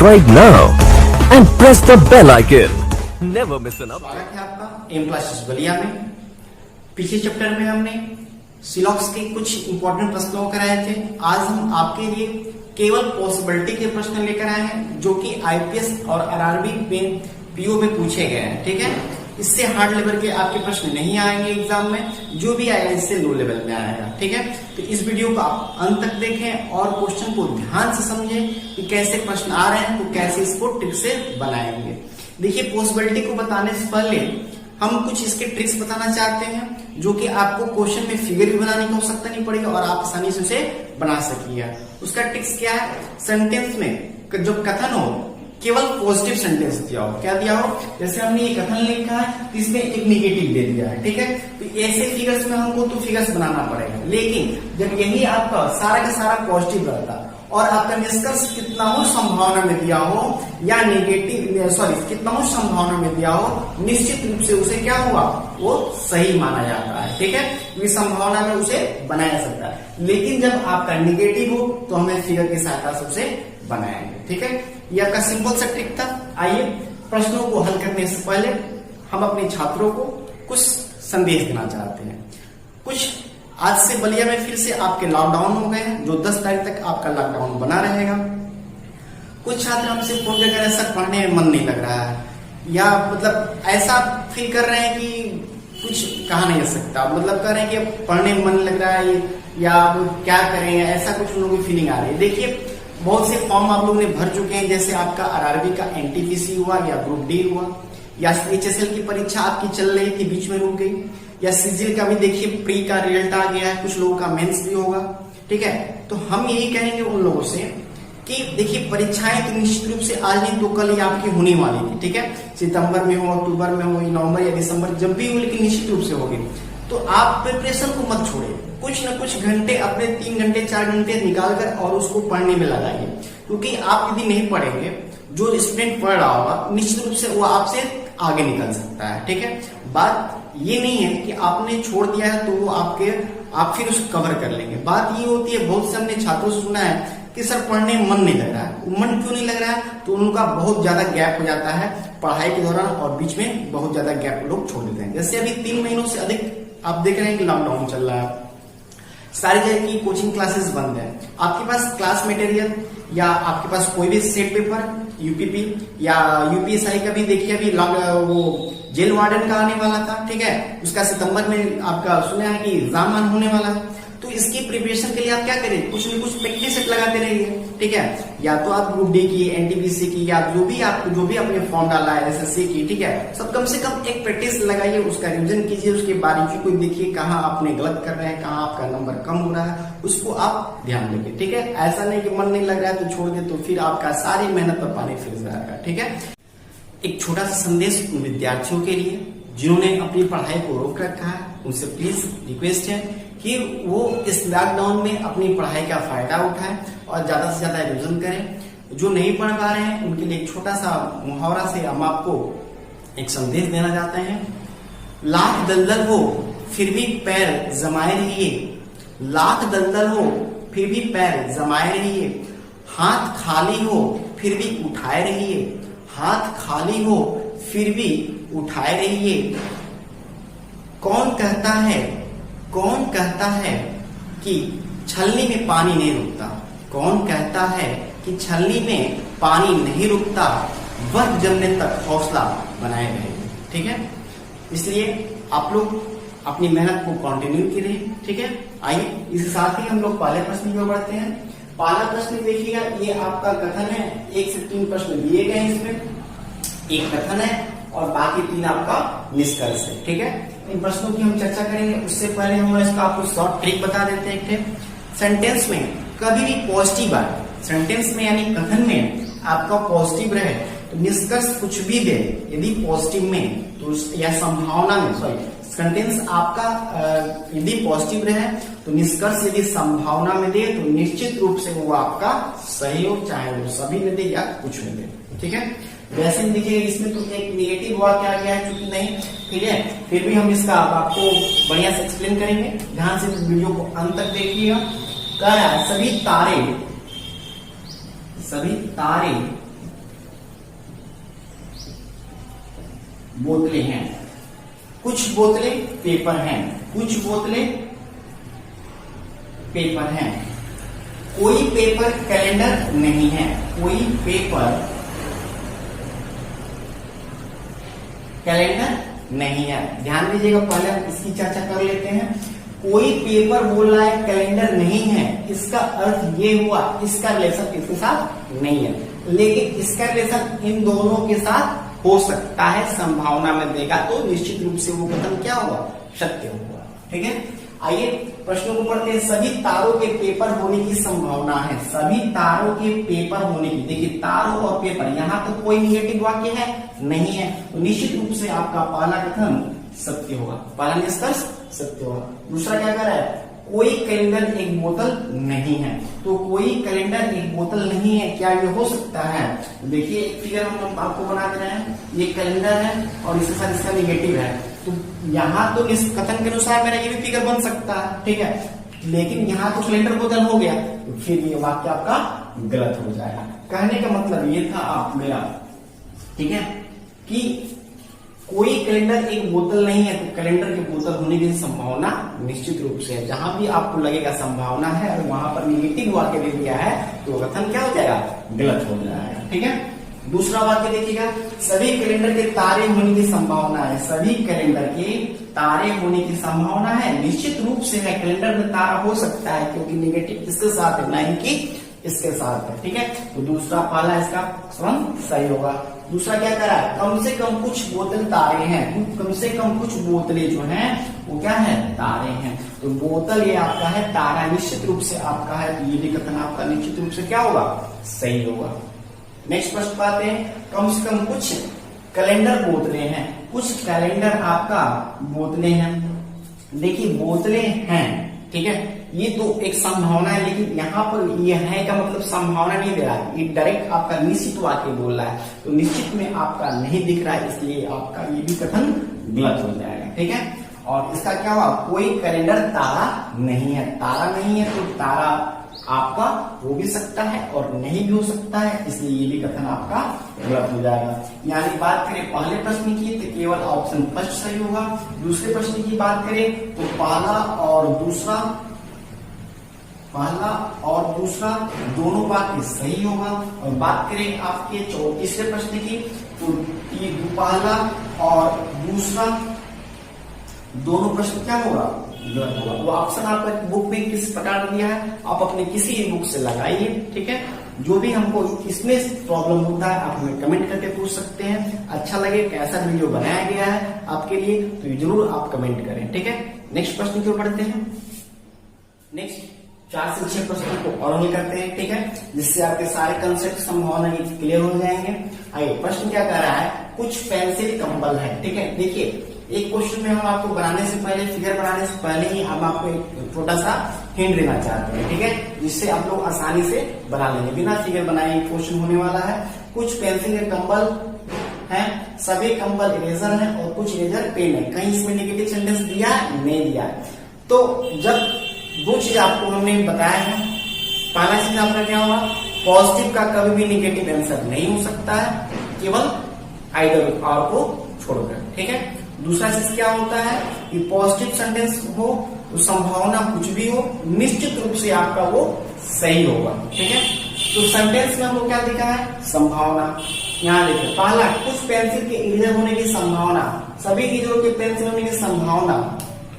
Subscribe now and press the bell icon. Never miss an update. स्वागत है आपका M classes Ballia में। पिछले चैप्टर में हमने सिलॉक्स के कुछ इंपॉर्टेंट प्रश्नों कराए थे। आज हम आपके लिए केवल पॉसिबिलिटी के प्रश्न लेकर आए हैं जो कि आईपीएस और आरआरबी में पीओ में पूछे गए हैं। ठीक है, इससे हार्ड लेवल के आपके प्रश्न नहीं आएंगे एग्जाम में, जो भी आएगा इससे लो लेवल में आएगा। ठीक है, तो इस वीडियो को आप अंत तक देखें और क्वेश्चन को ध्यान से समझें कि कैसे प्रश्न आ रहे हैं, तो कैसे इसको ट्रिक से बनाएंगे। देखिए, पॉसिबिलिटी को बताने से पहले हम कुछ इसके ट्रिक्स बताना चाहते हैं जो कि आपको क्वेश्चन में फिगर भी बनाने की आवश्यकता नहीं पड़ेगी और आप आसानी से उसे बना सकिए। उसका ट्रिक्स क्या है? सेंटेंस में जो कथन हो केवल पॉजिटिव सेंटेंस दिया हो। क्या दिया हो? जैसे हमने ये कथन लिखा है, इसमें एक निगेटिव दे दिया है। ठीक है, तो ऐसे फिगर्स में हमको तो फिगर्स बनाना पड़ेगा। लेकिन जब यही आपका सारा का सारा पॉजिटिव रहता और आपका निष्कर्ष कितना हो संभावना में दिया हो या नेगेटिव कितना हो संभावना में दिया हो, निश्चित रूप से उसे क्या हुआ, वो सही माना जाता है। ठीक है, क्योंकि संभावना में उसे बनाया जा सकता है। लेकिन जब आपका नेगेटिव हो तो हमें फिगर की सहायता से उसे बनाएंगे। ठीक है, ये आपका सिंपल सा ट्रिक था। आइए, प्रश्नों को हल करने से पहले हम अपने छात्रों को कुछ संदेश देना चाहते हैं। कुछ आज से बलिया में फिर से आपके लॉकडाउन हो गए हैं, जो 10 तारीख तक आपका लॉकडाउन बना रहेगा। कुछ छात्र हमसे फोन कर रहे हैं, सर पढ़ने में मन नहीं लग रहा है, या मतलब ऐसा फील कर रहे हैं कि कुछ कहा नहीं जा सकता, मतलब कर रहे हैं कि पढ़ने में मन लग रहा है या क्या करें, ऐसा कुछ उन लोगों की फीलिंग आ रही है। देखिए, बहुत से फॉर्म आप लोगों ने भर चुके हैं, जैसे आपका आरआरबी का एनटीपीसी हुआ या ग्रुप डी हुआ, या एचएसएल की परीक्षा आपकी चल रही थी, बीच में रुक गई, या सीजीएल का भी देखिए प्री का रिजल्ट आ गया है, कुछ लोगों का मेंस भी होगा। ठीक है, तो हम यही कहेंगे उन लोगों से कि देखिए, परीक्षाएं तो निश्चित रूप से आज नहीं तो कल ही आपकी होने वाली थी। ठीक है, सितंबर में हो, अक्टूबर में हो, नवंबर या दिसंबर, जब भी हो, लेकिन निश्चित रूप से होगी। तो आप प्रिपरेशन को मत छोड़िए, कुछ न कुछ घंटे अपने 3 घंटे 4 घंटे निकाल कर और उसको पढ़ने में लगाइए, क्योंकि आप यदि नहीं पढ़ेंगे, जो स्टूडेंट पढ़ रहा होगा निश्चित रूप से वो आपसे आगे निकल सकता है। ठीक है, बात ये नहीं है कि आपने छोड़ दिया है तो वो आप फिर उसको कवर कर लेंगे। बात ये होती है, बहुत से हमने छात्रों से सुना है कि सर पढ़ने में मन नहीं लग रहा है। मन क्यों नहीं लग रहा है? तो उनका बहुत ज्यादा गैप हो जाता है पढ़ाई के दौरान और बीच में बहुत ज्यादा गैप लोग छोड़ देते हैं। जैसे अभी 3 महीनों से अधिक आप देख रहे हैं कि लॉकडाउन चल रहा है, सारी जगह की कोचिंग क्लासेस बंद है। आपके पास क्लास मटेरियल या आपके पास कोई भी सेट पेपर, यूपीपी या यूपीएसआई का भी देखिए, अभी वो जेल वार्डन का आने वाला था। ठीक है, उसका सितंबर में आपका सुना है कि एग्जाम होने वाला है। तो इसकी प्रिपरेशन के लिए आप क्या करें, कुछ न कुछ प्रैक्टिस सेट लगाते रहिए। ठीक है, या तो आप ग्रुप डी की, एनटीपीसी की, या जो भी आपने फॉर्म डाला है एसएससी की, ठीक है, सब कम से कम एक प्रैक्टिस लगाइए, उसका रिविजन कीजिए, उसके बारीकी को देखिए कहाँ आपने गलत कर रहे हैं, कहाँ आपका नंबर कम हो रहा है, उसको आप ध्यान रखिए। ठीक है, ऐसा नहीं कि मन नहीं लग रहा है तो छोड़ दे, तो फिर आपका सारी मेहनत पर पानी फिर जाएगा। ठीक है, एक छोटा सा संदेश उन विद्यार्थियों के लिए जिन्होंने अपनी पढ़ाई को रोक रखा है, उनसे प्लीज रिक्वेस्ट है कि वो इस लॉकडाउन में अपनी पढ़ाई का फायदा उठाएं और ज्यादा से ज्यादा रिविजन करें। जो नहीं पढ़ पा रहे हैं उनके लिए एक छोटा सा मुहावरा से हम आपको एक संदेश देना चाहते हैं। लाख दलदल हो फिर भी पैर जमाए रहिए, लाख दलदल हो फिर भी पैर जमाए रहिए, हाथ खाली हो फिर भी उठाए रहिए, हाथ खाली हो फिर भी उठाए रहिए। कौन कहता है कि छलनी में पानी नहीं रुकता, कौन कहता है कि छलनी में पानी नहीं रुकता, बर्फ जमने तक हौसला बनाए रहेंगे। ठीक है, इसलिए आप लोग अपनी मेहनत को कंटिन्यू करिए। ठीक है, आइए इसके साथ ही हम लोग पहले प्रश्न की ओर बढ़ते हैं। पहला प्रश्न देखिएगा, ये आपका कथन है, 1 से 3 प्रश्न दिए गए हैं, इसमें एक कथन है और बाकी 3 आपका निष्कर्ष है। ठीक है, इन प्रश्नों की हम चर्चा करेंगे। उससे पहले हम इसका आपको शॉर्ट ट्रिक बता देते हैं। सेंटेंस में कभी भी पॉजिटिव आए, सेंटेंस में यानी कथन में आपका पॉजिटिव रहे तो निष्कर्ष कुछ भी दे, यदि पॉजिटिव में तो या संभावना में सेंटेंस आपका यदि पॉजिटिव रहे तो निष्कर्ष यदि संभावना में दे तो निश्चित रूप से वो आपका सही हो, चाहे वो सभी में दे या कुछ में दे। ठीक है, वैसे देखिए इसमें तो एक नेगेटिव वाक्य आ गया है, चूंकि नहीं, ठीक है, फिर भी हम इसका आपको बढ़िया से एक्सप्लेन करेंगे। ध्यान से वीडियो को अंत तक देखिएगा। कह रहा है सभी तारे बोतलें हैं, कुछ बोतलें पेपर हैं, कुछ बोतलें पेपर हैं। कोई पेपर कैलेंडर नहीं है, कोई पेपर कैलेंडर नहीं है। ध्यान दीजिएगा, पहले हम इसकी चर्चा कर लेते हैं। कोई पेपर बोल रहा है कैलेंडर नहीं है, इसका अर्थ ये हुआ इसका रिलेशन इसके साथ नहीं है, लेकिन इसका रिलेशन इन दोनों के साथ हो सकता है। संभावना में देगा तो निश्चित रूप से वो कथन क्या होगा, सत्य होगा। ठीक है, आइए प्रश्नों को पढ़ते हैं। सभी तारों के पेपर होने की संभावना है, सभी तारों के पेपर होने की। देखिए तारों और पेपर, यहाँ तो कोई निगेटिव वाक्य है नहीं है, तो निश्चित रूप से आपका पहला कथन सत्य होगा, पहला निष्कर्ष सत्य होगा। दूसरा क्या कर रहा है, कोई कैलेंडर एक बोतल नहीं है, तो कोई कैलेंडर एक बोतल नहीं है, क्या ये हो सकता है? देखिए एक फिगर हम आपको बना दे रहे हैं, ये कैलेंडर है और इसके साथ इसका निगेटिव है, तो यहाँ तो इस कथन के अनुसार मेरा ये भी फिगर बन सकता है। ठीक है, लेकिन यहाँ तो कैलेंडर बोतल हो गया, तो फिर ये वाक्य आपका गलत हो जाएगा। कहने का मतलब ये था आप मेरा, ठीक है, कि कोई कैलेंडर एक बोतल नहीं है, तो कैलेंडर की बोतल होने की संभावना निश्चित रूप से है। जहां भी आपको लगेगा संभावना है और वहां पर निगेटिव वाक्य दे दिया है, तो कथन क्या हो जाएगा, गलत हो जाएगा। ठीक है, दूसरा वाक्य देखिएगा, सभी कैलेंडर के तारे होने की संभावना है, सभी कैलेंडर के तारे होने की संभावना है, निश्चित रूप से है। कैलेंडर में तारा हो सकता है क्योंकि निगेटिव इसके साथ है, नहीं कि इसके साथ है। ठीक है, तो दूसरा पहला इसका सही होगा। दूसरा क्या करा है, कम से कम कुछ बोतल तारे हैं, कम से कम कुछ बोतलें जो हैं वो क्या है, तारे हैं। तो बोतल ये आपका है, तारा निश्चित रूप से आपका है, तो ये भी कथन आपका निश्चित रूप से क्या होगा, सही होगा। नेक्स्ट प्रश्न पाते हैं, कम से कम कुछ कैलेंडर बोतलें हैं, कुछ कैलेंडर आपका बोतलें हैं। देखिए बोतलें हैं, ठीक है, ये तो एक संभावना है, लेकिन यहाँ पर ये है का मतलब संभावना नहीं दे रहा है, ये डायरेक्ट आपका निश्चित वाक्य बोल रहा है, तो निश्चित में आपका नहीं दिख रहा है, इसलिए आपका ये भी कथन गलत हो जाएगा। ठीक है, और इसका क्या हुआ, कोई कैलेंडर तारा नहीं है, तारा नहीं है, तो तारा आपका हो भी सकता है और नहीं भी हो सकता है, इसलिए ये भी कथन आपका गलत हो जाएगा। यानी बात करें पहले प्रश्न की तो केवल ऑप्शन फर्स्ट सही होगा। दूसरे प्रश्न की बात करें तो पहला और दूसरा दोनों वाक्य सही होगा। और बात करें आपके तीसरे प्रश्न की तो ये पहला और दूसरा दोनों प्रश्न क्या होगा, गलत होगा। वो ऑप्शन आपका बुक में किस प्रकार दिया है, आप अपने किसी भी बुक से लगाइए। ठीक है, जो भी हमको इसमें प्रॉब्लम होता है आप हमें कमेंट करके पूछ सकते हैं। अच्छा लगे कैसा वीडियो बनाया गया है आपके लिए तो जरूर आप कमेंट करें। ठीक है, नेक्स्ट प्रश्न की ओर बढ़ते हैं। नेक्स्ट 4 से 6 प्रश्नों को और हल करते हैं। ठीक है, जिससे आपके सारे कंसेप्ट संभावना क्लियर हो जाएंगे। आइए प्रश्न क्या कह रहा है, कुछ पेंसिल कंबल है। ठीक है, देखिए एक क्वेश्चन में हम आपको बनाने से पहले, फिगर बनाने से पहले ही हम आपको एक छोटा सा हिंट देना चाहते हैं। ठीक है, जिससे आप लोग आसानी से बना लेंगे, बिना फिगर बनाए क्वेश्चन होने वाला है। कुछ पेंसिल के कंबल हैं, सभी कंबल इरेजर हैं और कुछ इरेजर पेन है। कहीं इसमें नेगेटिव सेंटेंस दिया है, नहीं दिया है। तो जब दो चीज आपको हमने बताया है, पहला चीज आपका क्या होगा, पॉजिटिव का कभी भी नेगेटिव आंसर नहीं हो सकता है, केवल आइदर और को छोड़कर। ठीक है, दूसरा चीज क्या होता है कि पॉजिटिव सेंटेंस हो तो संभावना कुछ भी हो, निश्चित रूप से आपका वो सही होगा। ठीक है, तो सेंटेंस में हमको क्या दिखा है, संभावना। यहाँ देखिए पहला, कुछ पेंसिल के इरेजर होने की संभावना, सभी इरेजरों के पेंसिल होने की संभावना,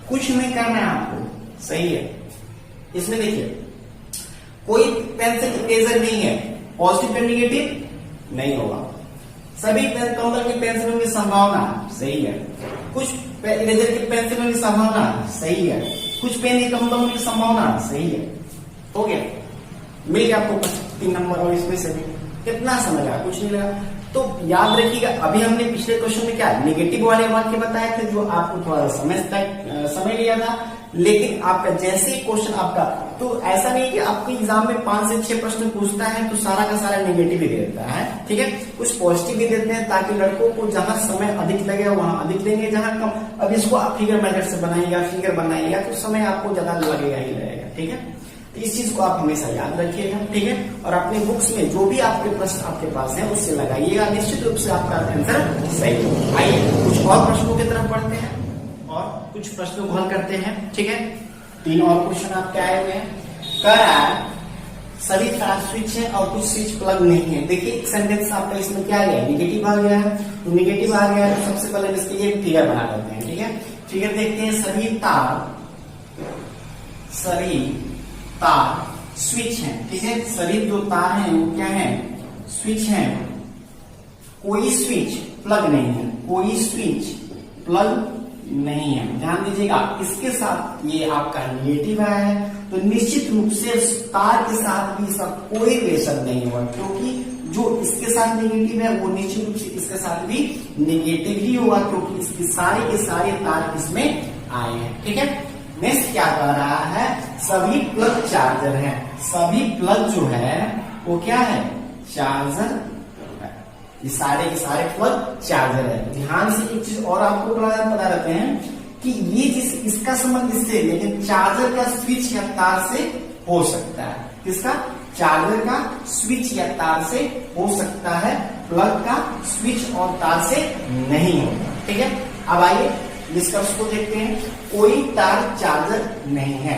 कुछ नहीं करना है आपको, सही है। इसमें देखिए कोई पेंसिल इरेजर नहीं है, पॉजिटिव या निगेटिव नहीं होगा। सभी कंबल के पेंसिलों की संभावना सही है, कुछ इरेजर के पेंसिलों की संभावना सही है, कुछ पेन के कंबलों की संभावना सही है। हो गया, मिल गया आपको 3 नंबर। और इसमें से भी कितना समय लगा, कुछ नहीं लगा। तो याद रखिएगा, अभी हमने पिछले क्वेश्चन में क्या नेगेटिव वाले वाक्य बताए थे जो आपको थोड़ा समय लिया था, लेकिन आपका जैसे ही क्वेश्चन आपका, तो ऐसा नहीं कि आपके एग्जाम में 5 से 6 प्रश्न पूछता है तो सारा का सारा नेगेटिव ही देता है। ठीक है, कुछ पॉजिटिव भी देते हैं ताकि लड़कों को जहां समय अधिक लगे वहां अधिक देंगे, जहां कम, अब इसको आप फिगर मेथड से बनाइएगा, फिगर बनाइएगा तो समय आपको ज्यादा लगेगा ही लगेगा। ठीक है, तो इस चीज को आप हमेशा याद रखिएगा, ठीक है। और अपने बुक्स में जो भी आपके प्रश्न आपके पास है उससे लगाइएगा, निश्चित रूप से आपका आंसर सही। आइए कुछ और प्रश्नों की तरफ बढ़ते हैं और कुछ प्रश्नों को हल करते हैं, ठीक है। 3 और क्वेश्चन आपके आए हुए हैं। कह रहा है सभी तार स्विच है और कुछ स्विच प्लग नहीं है। देखिए एक सेंटेंस आपका इसमें क्या आ गया, निगेटिव आ गया है। तो निगेटिव आ गया है तो सबसे पहले इसके लिए फिगर बना लेते हैं, ठीक है। फिगर देखते हैं, सभी तार स्विच है, ठीक है। सभी जो तार हैं वो क्या है, स्विच है। कोई स्विच प्लग नहीं है, कोई स्विच प्लग नहीं है। ध्यान दीजिएगा, इसके साथ ये आपका निगेटिव आया है तो निश्चित रूप से तार के साथ भी इसका कोई रिलेशन नहीं होगा, क्योंकि जो इसके साथ निगेटिव है वो निश्चित रूप से इसके साथ भी निगेटिव ही होगा, क्योंकि इसके सारे के सारे तार इसमें आए हैं, ठीक है। नेक्स्ट क्या कर रहा है, सभी प्लग चार्जर है। सभी प्लग जो है वो क्या है, चार्जर है। ये सारे के सारे प्लग चार्जर है। ध्यान से एक चीज और आपको बता देते हैं कि ये इसका संबंध इससे, लेकिन चार्जर का स्विच या तार से हो सकता है। किसका, चार्जर का स्विच या तार से हो सकता है, प्लग का स्विच और तार से नहीं होगा, ठीक है। अब आइए निष्कर्ष को देखते हैं। कोई तार चार्जर नहीं है,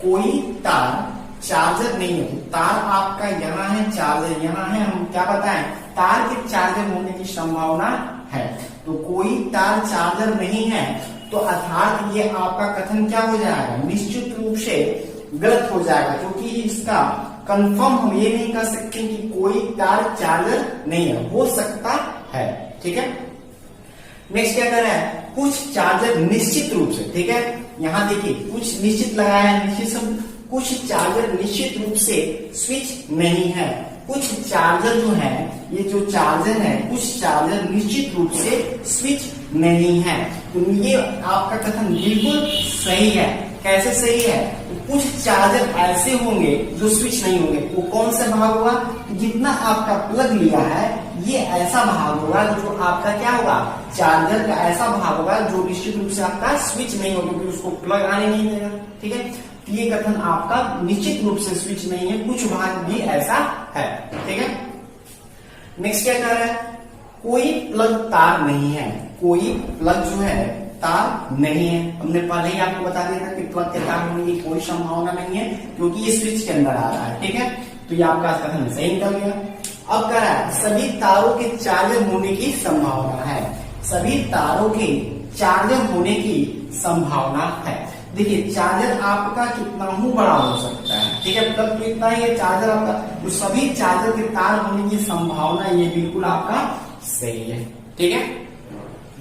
कोई तार चार्जर नहीं है। तार आपका यहाँ है, चार्जर यहाँ है। हम क्या बताएं, तार के चार्जर होने की संभावना है। तो कोई तार चार्जर नहीं है तो अर्थात ये आपका कथन क्या हो जाएगा, निश्चित रूप से गलत हो जाएगा, क्योंकि इसका कंफर्म हम ये नहीं कर सकते कि कोई तार चार्जर नहीं है, हो सकता है, ठीक है। नेक्स्ट क्या कर रहा है, कुछ चार्जर निश्चित रूप से, ठीक है। यहां देखिए कुछ निश्चित लगाया है, निश्चित शब्द। कुछ चार्जर निश्चित रूप से स्विच नहीं है। कुछ चार्जर जो है, ये जो चार्जर है, कुछ चार्जर निश्चित रूप से स्विच नहीं है। तो ये आपका कथन बिल्कुल सही है। कैसे सही है, तो कुछ चार्जर ऐसे होंगे जो स्विच नहीं होंगे। वो कौन सा भाग होगा, जितना आपका प्लग लिया है ये ऐसा भाग होगा जो आपका क्या होगा, चार्जर का ऐसा भाग होगा जो निश्चित रूप से आपका स्विच नहीं होगा, क्योंकि उसको प्लग आने नहीं देगा, ठीक है। ये कथन आपका निश्चित रूप से स्विच नहीं है, कुछ भाग भी ऐसा है, ठीक है। नेक्स्ट क्या कह रहा है, कोई प्लग तार नहीं है। कोई प्लग जो है तार नहीं है। हमने पहले ही आपको बता दिया था कि प्लग के तार होने की कोई संभावना नहीं है, क्योंकि ये स्विच के अंदर आ रहा है, ठीक है। तो ये आपका कथन सही निकल गया। अब कह रहा है सभी तारों के चार्जर होने की संभावना है। सभी तारों के चार्जर होने की संभावना है। देखिए चार्जर आपका कितना ही बड़ा हो सकता है, ठीक है। मतलब तो इतना ही है चार्जर आपका, तो सभी चार्जर के तार होने की संभावना ये बिल्कुल आपका सही है, ठीक है।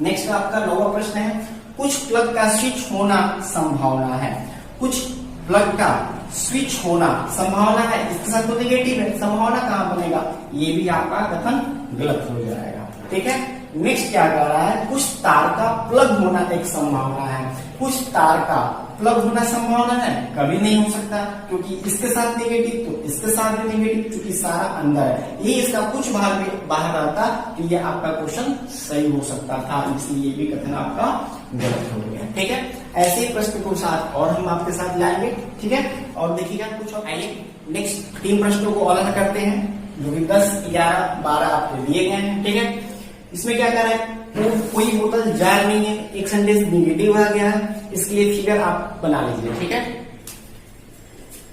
नेक्स्ट आपका 9वां प्रश्न है, कुछ प्लग का स्विच होना संभावना है। कुछ प्लग का स्विच होना संभावना है, इसके साथ तो नेगेटिव है, संभावना कहां बनेगा, ये भी आपका कथन गलत हो जाएगा, ठीक है। नेक्स्ट क्या कर रहा है, कुछ तार का प्लग होना एक संभावना है। कुछ तार का प्लग होना संभावना है, कभी नहीं हो सकता, क्योंकि इसके साथ नेगेटिव तो इसके साथ भी नेगेटिव, क्योंकि सारा अंदर है। ये इसका कुछ भाग भी बाहर आता तो ये आपका क्वेश्चन सही हो सकता था, इसलिए भी कथन आपका गलत हो गया, ठीक है। ऐसे ही प्रश्न को साथ और हम आपके साथ लाएंगे, ठीक है। और देखिएगा कुछ और आइए नेक्स्ट 3 प्रश्नों को और हल करते हैं, जो कि 10, 11, 12 आपको दिए गए हैं, ठीक है। इसमें क्या कर रहा है, तो कोई बोतल जार नहीं है, एक सेंटेंस निगेटिव आ गया है, इसके लिए फिगर आप बना लीजिए, ठीक है।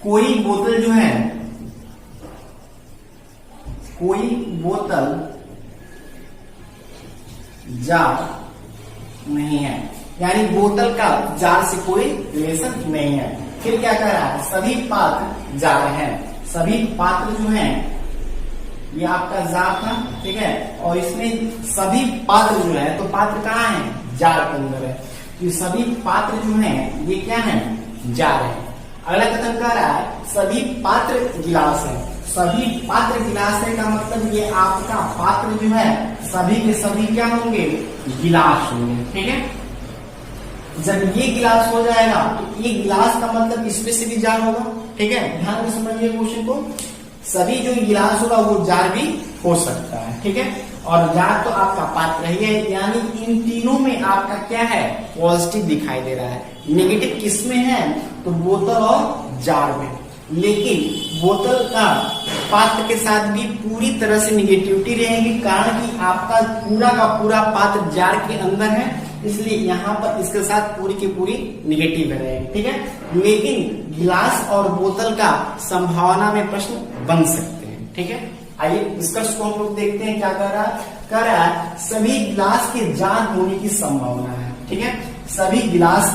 कोई बोतल जो है, कोई बोतल जार नहीं है, यानी बोतल का जार से कोई रिलेशन नहीं है। फिर क्या कर रहा है, सभी पात्र जार हैं। सभी पात्र जो हैं, ये आपका जार था, ठीक है। और इसमें सभी पात्र जो है, तो पात्र कहाँ है, जार के अंदर है। तो सभी पात्र जो हैं ये क्या है, जार है। अगला कथन कह रहा है सभी पात्र गिलास है। सभी पात्र गिलास है का मतलब ये आपका पात्र जो है सभी के सभी क्या होंगे, गिलास होंगे, ठीक है। जब ये गिलास हो जाएगा तो ये गिलास का मतलब इसमें से भी जार होगा, ठीक है। ध्यान से समझिए क्वेश्चन को, सभी जो गिलास होगा वो जार भी हो सकता है, ठीक है। और जार तो आपका पात्र ही है, यानी इन तीनों में आपका क्या है, पॉजिटिव दिखाई दे रहा है। नेगेटिव किसमें है, तो बोतल और जार में। लेकिन बोतल का पात्र के साथ भी पूरी तरह से निगेटिविटी रहेगी, कारण कि आपका पूरा का पूरा पात्र जार के अंदर है, इसलिए यहाँ पर इसके साथ पूरी की पूरी निगेटिव रहेगी। ठीक है, लेकिन गिलास और बोतल का संभावना में प्रश्न बन सकते हैं। ठीक है, आइए निष्कर्ष को हम लोग देखते हैं क्या कर रहा है सभी गिलास के जार होने की संभावना है। ठीक है, सभी गिलास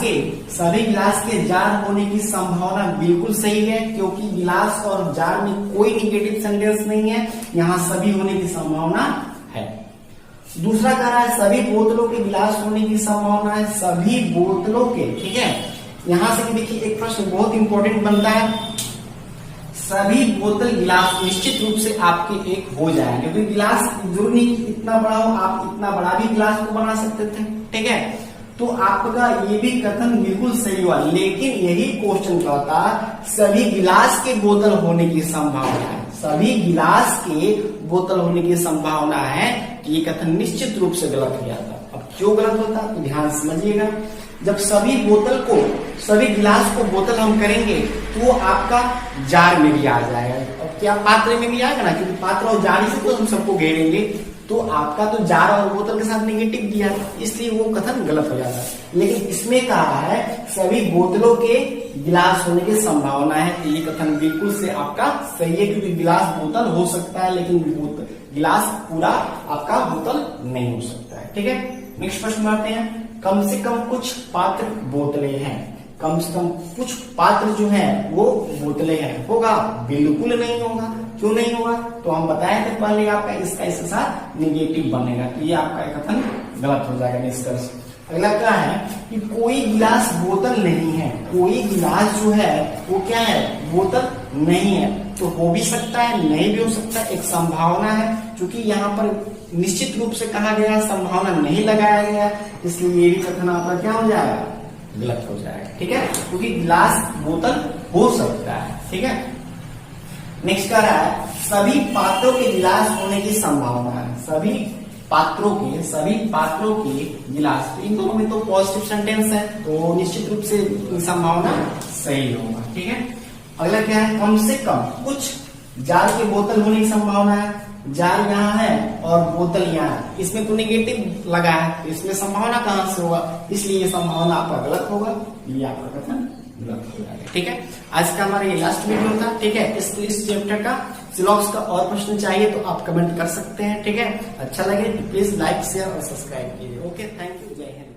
के जार होने की संभावना बिल्कुल सही है, क्योंकि गिलास और जार में कोई निगेटिव सेंटेंस नहीं है, यहाँ सभी होने की संभावना है। दूसरा कह रहा है सभी बोतलों के गिलास होने की संभावना है, सभी बोतलों के। ठीक है, यहां से देखिए एक प्रश्न बहुत इंपॉर्टेंट बनता है, सभी बोतल गिलास निश्चित रूप से आपके एक हो जाएंगे, क्योंकि गिलास जरूरी नहीं कि इतना बड़ा हो, आप इतना बड़ा भी गिलास को बना सकते थे। ठीक है, तो आपका ये भी कथन बिल्कुल सही हुआ, लेकिन यही क्वेश्चन कहता सभी गिलास के बोतल होने की संभावना है, सभी गिलास के बोतल होने की संभावना है, ये कथन निश्चित रूप से गलत हो जाता। अब क्यों गलत होता तो ध्यान समझिएगा, जब सभी गिलास को बोतल हम करेंगे तो आपका जार में भी आ जाएगा। अब क्या पात्र में भी आएगा ना, क्योंकि पात्र और जार से तो हम सबको घेरेंगे, तो आपका तो जार और बोतल के साथ निगेटिव दिया है, इसलिए वो कथन गलत हो जाता है। लेकिन इसमें कहा है सभी बोतलों के गिलास होने की संभावना है, तो ये कथन बिल्कुल से आपका सही है, क्योंकि गिलास बोतल हो सकता है, लेकिन गिलास पूरा आपका बोतल नहीं हो सकता है। ठीक है, नेक्स्ट प्रश्न आते हैं, कम से कम कुछ पात्र बोतलें हैं, कम से कम कुछ पात्र जो है वो बोतलें हैं, होगा? बिल्कुल नहीं होगा। क्यों नहीं होगा? तो हम बताए थे पहले, आपका इसका इसके साथ निगेटिव बनेगा, तो ये आपका कथन गलत हो जाएगा निष्कर्ष। अगला क्या है कि कोई गिलास बोतल नहीं है, कोई गिलास जो है वो क्या है, बोतल नहीं है, तो हो भी सकता है नहीं भी हो सकता है, एक संभावना है, क्योंकि यहाँ पर निश्चित रूप से कहा गया संभावना नहीं लगाया गया, इसलिए ये भी कथन आपका क्या हो जाएगा, गलत हो जाएगा। ठीक है, क्योंकि गिलास बोतल हो सकता है। ठीक है, नेक्स्ट कह रहा है सभी पात्रों के गिलास होने की संभावना है, सभी पात्रों के गिलास, इन दोनों में तो पॉजिटिव सेंटेंस है, तो निश्चित रूप से संभावना सही होगा। ठीक है, अगला क्या है, कम से कम कुछ जार के बोतल होने की संभावना है, जार यहाँ है और बोतल यहाँ है, इसमें तो निगेटिव लगा है, तो इसमें संभावना कहां से होगा, इसलिए ये संभावना आपका गलत होगा, ये आपका कथन गलत हो जाएगा। ठीक है, आज का हमारा ये लास्ट वीडियो था। ठीक है, इस चैप्टर का सिलॉक्स का और प्रश्न चाहिए तो आप कमेंट कर सकते हैं। ठीक है, अच्छा लगे तो प्लीज लाइक शेयर और सब्सक्राइब कीजिए। ओके, थैंक यू, जय हिंद।